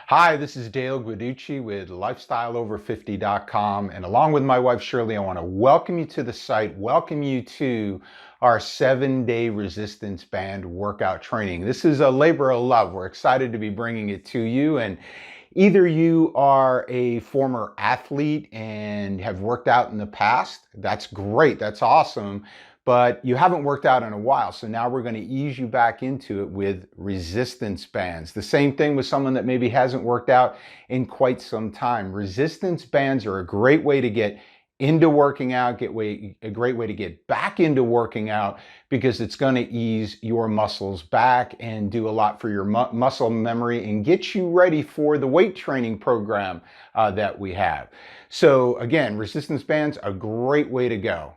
Hi, this is Dale Guiducci with LifestyleOver50.com, and along with my wife Shirley, I want to welcome you to the site, welcome you to our 7-day resistance band workout training. This is a labor of love. We're excited to be bringing it to you, and either you are a former athlete and have worked out in the past, that's great, that's awesome, but you haven't worked out in a while. So now we're going to ease you back into it with resistance bands. The same thing with someone that maybe hasn't worked out in quite some time. Resistance bands are a great way to get into working out, a great way to get back into working out, because it's going to ease your muscles back and do a lot for your muscle memory and get you ready for the weight training program that we have. So again, resistance bands, a great way to go.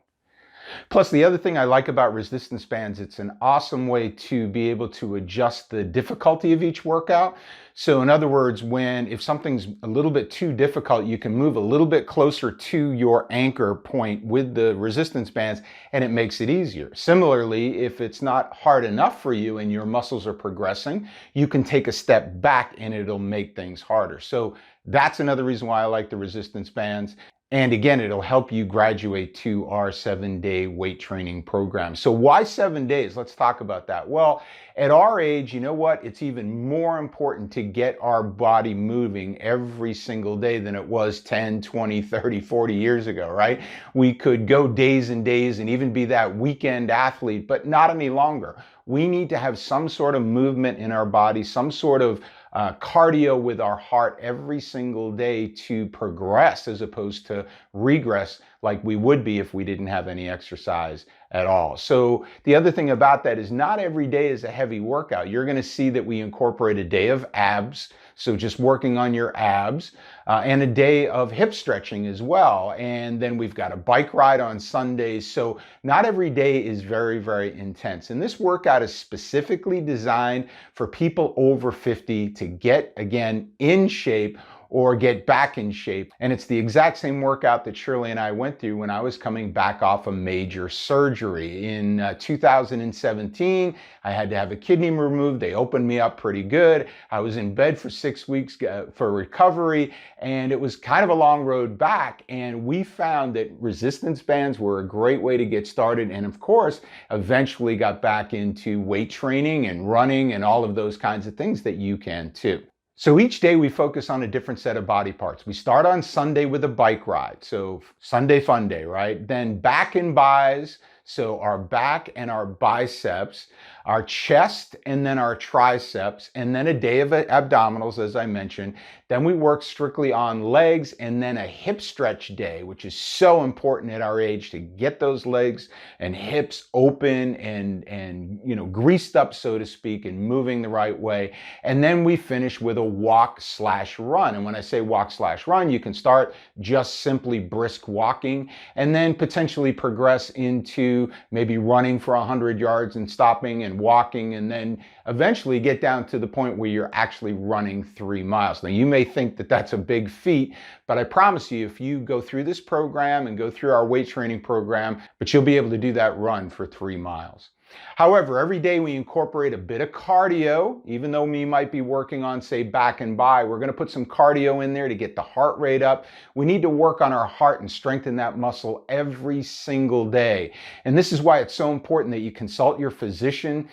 Plus, the other thing I like about resistance bands, it's an awesome way to be able to adjust the difficulty of each workout. So in other words, if something's a little bit too difficult, you can move a little bit closer to your anchor point with the resistance bands, and it makes it easier. Similarly, if it's not hard enough for you and your muscles are progressing, you can take a step back and it'll make things harder. So that's another reason why I like the resistance bands. And again, it'll help you graduate to our 7-day weight training program. So why 7 days? Let's talk about that. Well, at our age, you know what? It's even more important to get our body moving every single day than it was 10, 20, 30, 40 years ago, right? We could go days and days and even be that weekend athlete, but not any longer. We need to have some sort of movement in our body, some sort of cardio with our heart every single day to progress as opposed to regress like we would be if we didn't have any exercise at all. So the other thing about that is not every day is a heavy workout. You're going to see that we incorporate a day of abs, so just working on your abs, and a day of hip stretching as well. And then we've got a bike ride on Sundays. So not every day is very, very intense. And this workout is specifically designed for people over 50 to get, again, in shape or get back in shape. And it's the exact same workout that Shirley and I went through when I was coming back off a major surgery. In 2017, I had to have a kidney removed. They opened me up pretty good. I was in bed for 6 weeks for recovery, and it was kind of a long road back. And we found that resistance bands were a great way to get started. And of course, eventually got back into weight training and running and all of those kinds of things that you can too. So each day we focus on a different set of body parts. We start on Sunday with a bike ride. So Sunday fun day, right? Then back and bis. So our back and our biceps, our chest and then our triceps, and then a day of abdominals, as I mentioned. Then we work strictly on legs, and then a hip stretch day, which is so important at our age to get those legs and hips open and greased up, so to speak, and moving the right way. And then we finish with a walk/run. And when I say walk/run, you can start just simply brisk walking and then potentially progress into maybe running for 100 yards and stopping and walking, and then eventually get down to the point where you're actually running 3 miles. Now, you may think that that's a big feat, but I promise you, if you go through this program and go through our weight training program, but you'll be able to do that run for 3 miles. However, every day we incorporate a bit of cardio. Even though we might be working on, say, back and bi, we're going to put some cardio in there to get the heart rate up. We need to work on our heart and strengthen that muscle every single day. And this is why it's so important that you consult your physician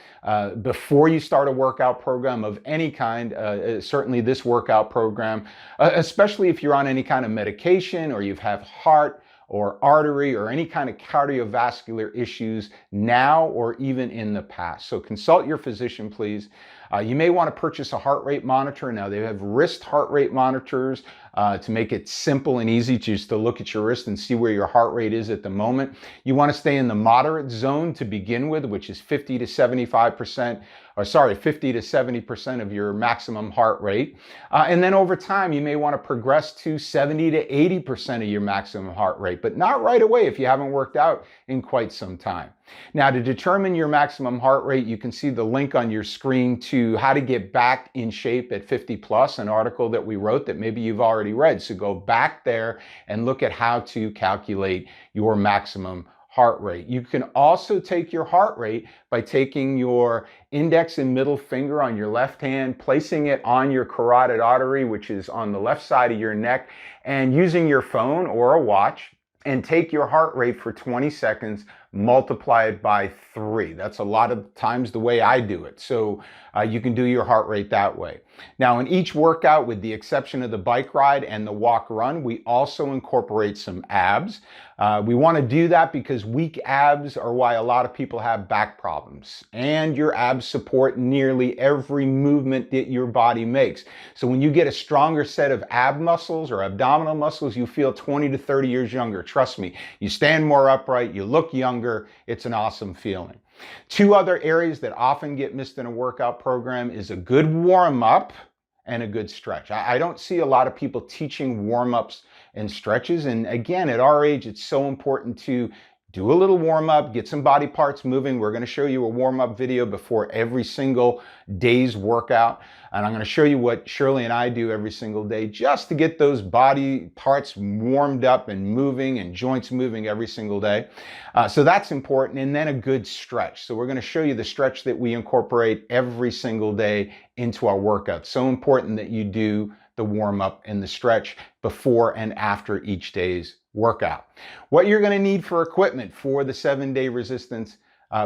before you start a workout program of any kind, certainly this workout program, especially if you're on any kind of medication or you have heart or artery or any kind of cardiovascular issues now or even in the past. So consult your physician, please. You may want to purchase a heart rate monitor. Now, they have wrist heart rate monitors to make it simple and easy just to look at your wrist and see where your heart rate is at the moment. You want to stay in the moderate zone to begin with, which is 50 to 70% of your maximum heart rate. And then over time, you may want to progress to 70 to 80% of your maximum heart rate, but not right away if you haven't worked out in quite some time. Now, to determine your maximum heart rate, you can see the link on your screen to how to get back in shape at 50 plus, an article that we wrote that maybe you've already read. So go back there and look at how to calculate your maximum heart rate. You can also take your heart rate by taking your index and middle finger on your left hand, placing it on your carotid artery, which is on the left side of your neck, and using your phone or a watch, and take your heart rate for 20 seconds, multiply it by 3. That's a lot of times the way I do it. So you can do your heart rate that way. Now, in each workout, with the exception of the bike ride and the walk run, we also incorporate some abs. We want to do that because weak abs are why a lot of people have back problems. And your abs support nearly every movement that your body makes. So when you get a stronger set of ab muscles or abdominal muscles, you feel 20 to 30 years younger. Trust me, you stand more upright, you look younger. It's an awesome feeling. Two other areas that often get missed in a workout program is a good warm-up and a good stretch. I don't see a lot of people teaching warm-ups and stretches. And again, at our age, it's so important to do a little warm-up, get some body parts moving. We're going to show you a warm-up video before every single day's workout. And I'm going to show you what Shirley and I do every single day just to get those body parts warmed up and moving and joints moving every single day. So that's important. And then a good stretch. So we're going to show you the stretch that we incorporate every single day into our workout. So important that you do the warm-up and the stretch before and after each day's workout. What you're going to need for equipment for the 7-day resistance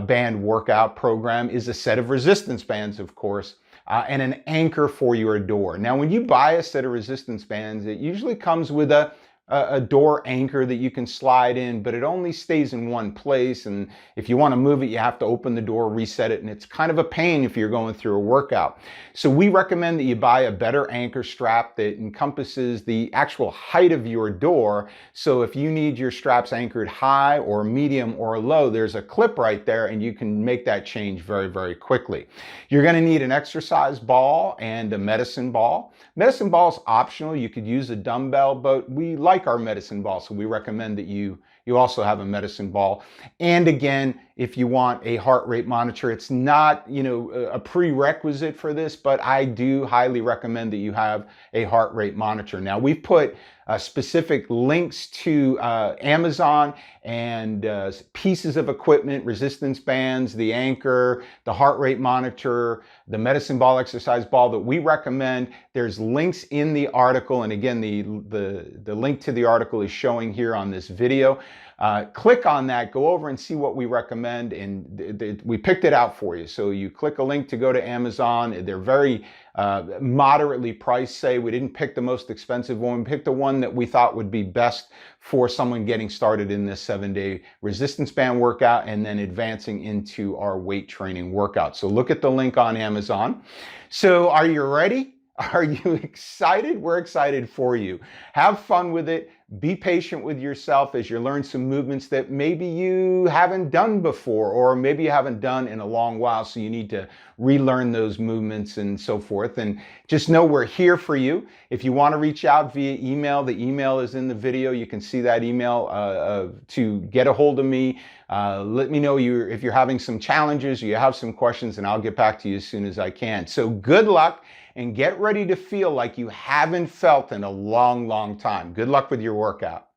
band workout program is a set of resistance bands, of course, and an anchor for your door. Now, when you buy a set of resistance bands, it usually comes with a door anchor that you can slide in, but it only stays in one place. And if you want to move it, you have to open the door, reset it, and it's kind of a pain if you're going through a workout. So we recommend that you buy a better anchor strap that encompasses the actual height of your door. So if you need your straps anchored high or medium or low, there's a clip right there and you can make that change very, very quickly. You're going to need an exercise ball and a medicine ball. Medicine ball is optional. You could use a dumbbell, but we like our medicine ball, so we recommend that you also have a medicine ball. And again, if you want a heart rate monitor, it's not, a prerequisite for this, but I do highly recommend that you have a heart rate monitor. Now, we've put specific links to Amazon and pieces of equipment, resistance bands, the anchor, the heart rate monitor, the medicine ball, exercise ball that we recommend. There's links in the article. And again, the link to the article is showing here on this video. Click on that, go over and see what we recommend, and we picked it out for you. So you click a link to go to Amazon. They're very moderately priced. Say we didn't pick the most expensive one, we picked the one that we thought would be best for someone getting started in this 7-day resistance band workout and then advancing into our weight training workout. So look at the link on Amazon. So are you ready? Are you excited? We're excited for you. Have fun with it. Be patient with yourself as you learn some movements that maybe you haven't done before, or maybe you haven't done in a long while, so you need to relearn those movements and so forth. And just know we're here for you. If you want to reach out via email, the email is in the video. You can see that email to get a hold of me. Let me know if you're having some challenges, you have some questions, and I'll get back to you as soon as I can. So good luck. And get ready to feel like you haven't felt in a long, long time. Good luck with your workout.